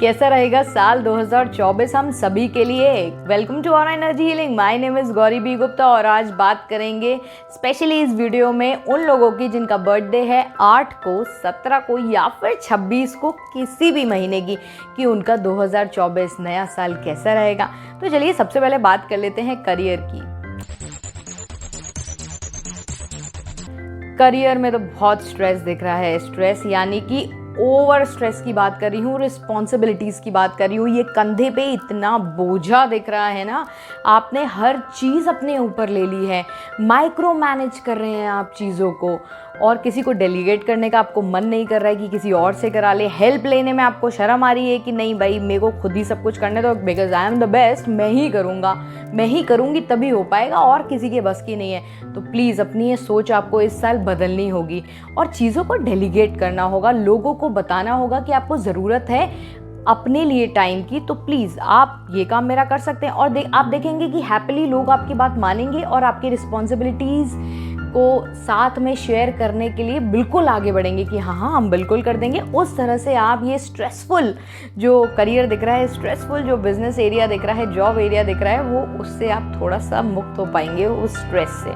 कैसा रहेगा साल 2024 हम सभी के लिए। Welcome to on energy healing. My name is Gauri B Gupta और आज बात करेंगे स्पेशली इस वीडियो में उन लोगों की जिनका बर्थडे है 8 को, 17 को या फिर 26 को, किसी भी महीने की, कि उनका 2024 नया साल कैसा रहेगा। तो चलिए सबसे पहले बात कर लेते हैं करियर की। करियर में तो बहुत स्ट्रेस दिख रहा है। स्ट्रेस यानी कि ओवर स्ट्रेस की बात कर रही हूँ, रिस्पॉन्सिबिलिटीज़ की बात कर रही हूँ। ये कंधे पे इतना बोझा दिख रहा है ना, आपने हर चीज़ अपने ऊपर ले ली है, माइक्रो मैनेज कर रहे हैं आप चीज़ों को, और किसी को डेलीगेट करने का आपको मन नहीं कर रहा है कि किसी और से करा ले। हेल्प लेने में आपको शर्म आ रही है कि नहीं भाई मेरे को खुद ही सब कुछ करने दो, because I am the best, मैं ही करूँगा, मैं ही करूँगी तभी हो पाएगा, और किसी के बस की नहीं है। तो प्लीज़ अपनी ये सोच आपको इस साल बदलनी होगी और चीज़ों को डेलीगेट करना होगा। लोगों को बताना होगा कि आपको ज़रूरत है अपने लिए टाइम की, तो प्लीज़ आप ये काम मेरा कर सकते हैं। और आप देखेंगे कि हैप्पीली लोग आपकी बात मानेंगे और आपकी रिस्पॉन्सिबिलिटीज़ को साथ में शेयर करने के लिए बिल्कुल आगे बढ़ेंगे कि हाँ हाँ हम बिल्कुल कर देंगे। उस तरह से आप ये स्ट्रेसफुल जो करियर दिख रहा है, स्ट्रेसफुल जो बिजनेस एरिया दिख रहा है, जॉब एरिया दिख रहा है, वो उससे आप थोड़ा सा मुक्त हो पाएंगे उस स्ट्रेस से।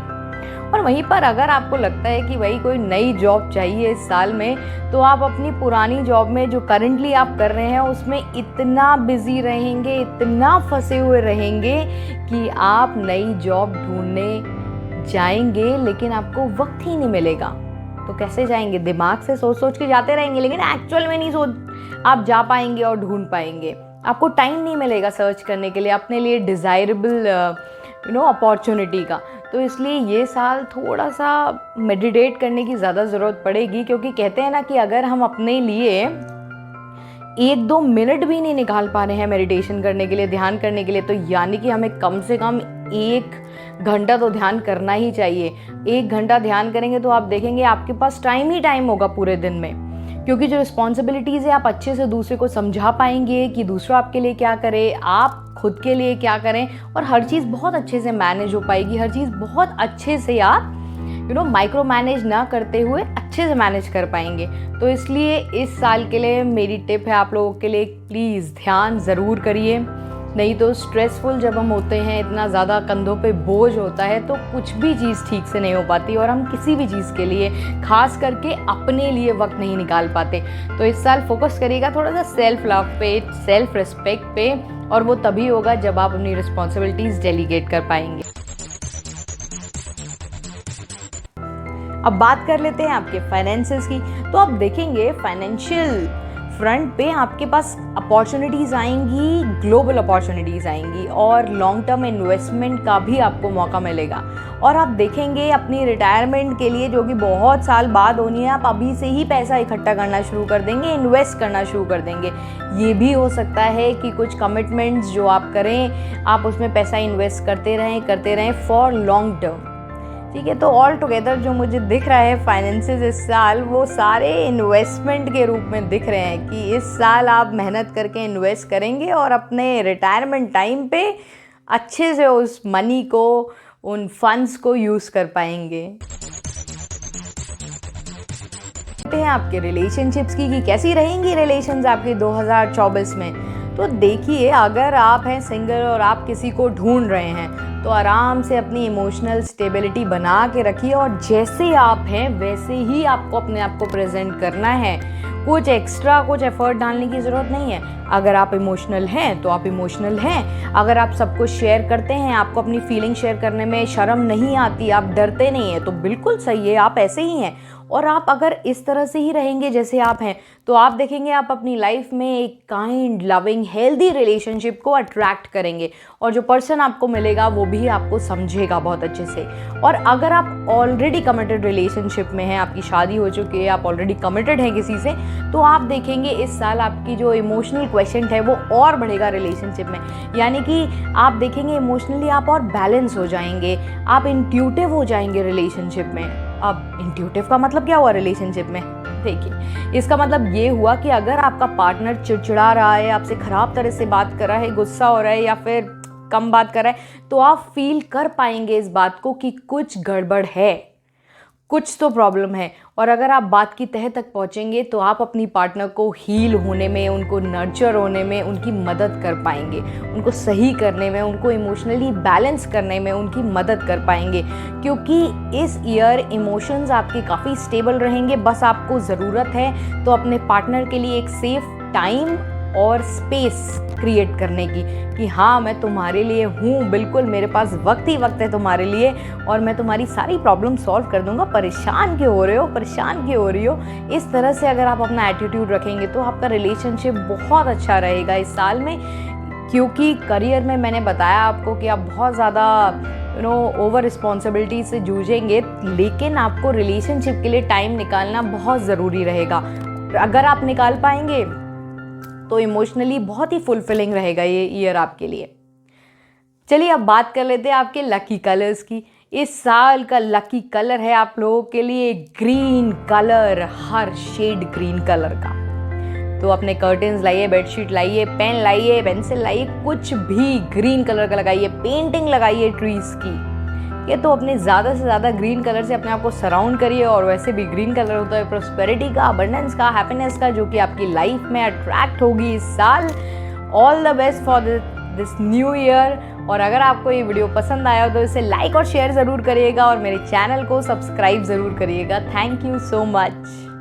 और वहीं पर अगर आपको लगता है कि भाई कोई नई जॉब चाहिए इस साल में, तो आप अपनी पुरानी जॉब में जो करंटली आप कर रहे हैं उसमें इतना बिजी रहेंगे, इतना फंसे हुए रहेंगे कि आप नई जॉब ढूंढने जाएंगे लेकिन आपको वक्त ही नहीं मिलेगा। तो कैसे जाएंगे? दिमाग से सोच सोच के जाते रहेंगे लेकिन एक्चुअल में नहीं सोच आप जा पाएंगे और ढूंढ पाएंगे। आपको टाइम नहीं मिलेगा सर्च करने के लिए अपने लिए डिज़ायरेबल अपॉर्चुनिटी का। तो इसलिए ये साल थोड़ा सा मेडिटेट करने की ज़्यादा ज़रूरत पड़ेगी, क्योंकि कहते हैं ना कि अगर हम अपने लिए 1-2 मिनट भी नहीं निकाल पा रहे हैं मेडिटेशन करने के लिए, ध्यान करने के लिए, तो यानी कि हमें कम से कम 1 घंटा तो ध्यान करना ही चाहिए। 1 घंटा ध्यान करेंगे तो आप देखेंगे आपके पास टाइम ही टाइम होगा पूरे दिन में, क्योंकि जो रिस्पॉन्सिबिलिटीज़ है आप अच्छे से दूसरे को समझा पाएंगे कि दूसरा आपके लिए क्या करे, आप खुद के लिए क्या करें, और हर चीज़ बहुत अच्छे से मैनेज हो पाएगी। हर चीज़ बहुत अच्छे से आप माइक्रो मैनेज ना करते हुए अच्छे से मैनेज कर पाएंगे। तो इसलिए इस साल के लिए मेरी टिप है आप लोगों के लिए, प्लीज़ ध्यान ज़रूर करिए। नहीं तो स्ट्रेसफुल जब हम होते हैं, इतना ज़्यादा कंधों पे बोझ होता है, तो कुछ भी चीज़ ठीक से नहीं हो पाती और हम किसी भी चीज़ के लिए, खास करके अपने लिए, वक्त नहीं निकाल पाते। तो इस साल फोकस करिएगा थोड़ा सा सेल्फ लव पे, सेल्फ रिस्पेक्ट पे, और वो तभी होगा जब आप अपनी रिस्पॉन्सिबिलिटीज़ डेलीगेट कर पाएंगे। अब बात कर लेते हैं आपके फाइनेंसेस की। तो आप देखेंगे फाइनेंशियल फ्रंट पे आपके पास अपॉर्चुनिटीज़ आएंगी, ग्लोबल अपॉर्चुनिटीज़ आएंगी, और लॉन्ग टर्म इन्वेस्टमेंट का भी आपको मौका मिलेगा। और आप देखेंगे अपनी रिटायरमेंट के लिए, जो कि बहुत साल बाद होनी है, आप अभी से ही पैसा इकट्ठा करना शुरू कर देंगे, इन्वेस्ट करना शुरू कर देंगे। ये भी हो सकता है कि कुछ कमिटमेंट्स जो आप करें, आप उसमें पैसा इन्वेस्ट करते रहें फॉर लॉन्ग टर्म। ठीक है, तो ऑल टुगेदर जो मुझे दिख रहा है फाइनेंसेस इस साल, वो सारे इन्वेस्टमेंट के रूप में दिख रहे हैं कि इस साल आप मेहनत करके इन्वेस्ट करेंगे और अपने रिटायरमेंट टाइम पे अच्छे से उस मनी को, उन फंड्स को यूज़ कर पाएंगे। हैं आपके रिलेशनशिप्स की कि कैसी रहेंगी रिलेशंस आपकी 2024 में। तो देखिए, अगर आप हैं सिंगल और आप किसी को ढूंढ रहे हैं, तो आराम से अपनी इमोशनल स्टेबिलिटी बना के रखिए, और जैसे आप हैं वैसे ही आपको अपने आप को प्रेजेंट करना है। कुछ एक्स्ट्रा कुछ एफर्ट डालने की ज़रूरत नहीं है। अगर आप इमोशनल हैं तो आप इमोशनल हैं। अगर आप सब कुछ शेयर करते हैं, आपको अपनी फीलिंग शेयर करने में शर्म नहीं आती, आप डरते नहीं हैं, तो बिल्कुल सही है, आप ऐसे ही हैं। और आप अगर इस तरह से ही रहेंगे जैसे आप हैं, तो आप देखेंगे आप अपनी लाइफ में एक काइंड, लविंग, हेल्दी रिलेशनशिप को अट्रैक्ट करेंगे, और जो पर्सन आपको मिलेगा वो भी आपको समझेगा बहुत अच्छे से। और अगर आप ऑलरेडी कमिटेड रिलेशनशिप में हैं, आपकी शादी हो चुकी है, आप ऑलरेडी कमिटेड हैं किसी से, तो आप देखेंगे इस साल आपकी जो इमोशनल क्वेश्चन है वो और बढ़ेगा रिलेशनशिप में। यानी कि आप देखेंगे इमोशनली आप और बैलेंस हो जाएंगे, आप इंट्यूटिव हो जाएंगे रिलेशनशिप में। अब इंट्यूटिव का मतलब क्या हुआ रिलेशनशिप में? देखिए, इसका मतलब ये हुआ कि अगर आपका पार्टनर चिड़चिड़ा रहा है, आपसे खराब तरह से बात कर रहा है, गुस्सा हो रहा है या फिर कम बात कर रहा है, तो आप फील कर पाएंगे इस बात को कि कुछ गड़बड़ है, कुछ तो प्रॉब्लम है। और अगर आप बात की तह तक पहुंचेंगे तो आप अपनी पार्टनर को हील होने में, उनको नर्चर होने में उनकी मदद कर पाएंगे, उनको सही करने में, उनको इमोशनली बैलेंस करने में उनकी मदद कर पाएंगे। क्योंकि इस ईयर इमोशंस आपके काफ़ी स्टेबल रहेंगे। बस आपको ज़रूरत है तो अपने पार्टनर के लिए एक सेफ टाइम और स्पेस क्रिएट करने की, कि हाँ मैं तुम्हारे लिए हूँ, बिल्कुल मेरे पास वक्त ही वक्त है तुम्हारे लिए और मैं तुम्हारी सारी प्रॉब्लम सॉल्व कर दूंगा, परेशान क्यों हो रहे हो, परेशान क्यों हो रही हो। इस तरह से अगर आप अपना एटीट्यूड रखेंगे तो आपका रिलेशनशिप बहुत अच्छा रहेगा इस साल में। क्योंकि करियर में मैंने बताया आपको कि आप बहुत ज़्यादा ओवर रिस्पॉन्सिबिलिटी से जूझेंगे, लेकिन आपको रिलेशनशिप के लिए टाइम निकालना बहुत ज़रूरी रहेगा। अगर आप निकाल पाएंगे तो इमोशनली बहुत ही फुलफिलिंग रहेगा ये ईयर आपके लिए। चलिए अब बात कर लेते हैं आपके लकी कलर्स की। इस साल का लकी कलर है आप लोगों के लिए ग्रीन कलर, हर शेड ग्रीन कलर का। तो अपने कर्टन्स लाइए, बेडशीट लाइए, पेन लाइए, पेंसिल लाइए, कुछ भी ग्रीन कलर का लगाइए, पेंटिंग लगाइए ट्रीज की। ये तो अपने ज़्यादा से ज़्यादा ग्रीन कलर से अपने आप को सराउंड करिए। और वैसे भी ग्रीन कलर होता है प्रोस्पेरिटी का, अबंडेंस का, हैप्पीनेस का, जो कि आपकी लाइफ में अट्रैक्ट होगी इस साल। All the best for this new year. और अगर आपको ये वीडियो पसंद आया हो तो इसे लाइक और शेयर ज़रूर करिएगा और मेरे चैनल को सब्सक्राइब ज़रूर करिएगा। Thank you so much.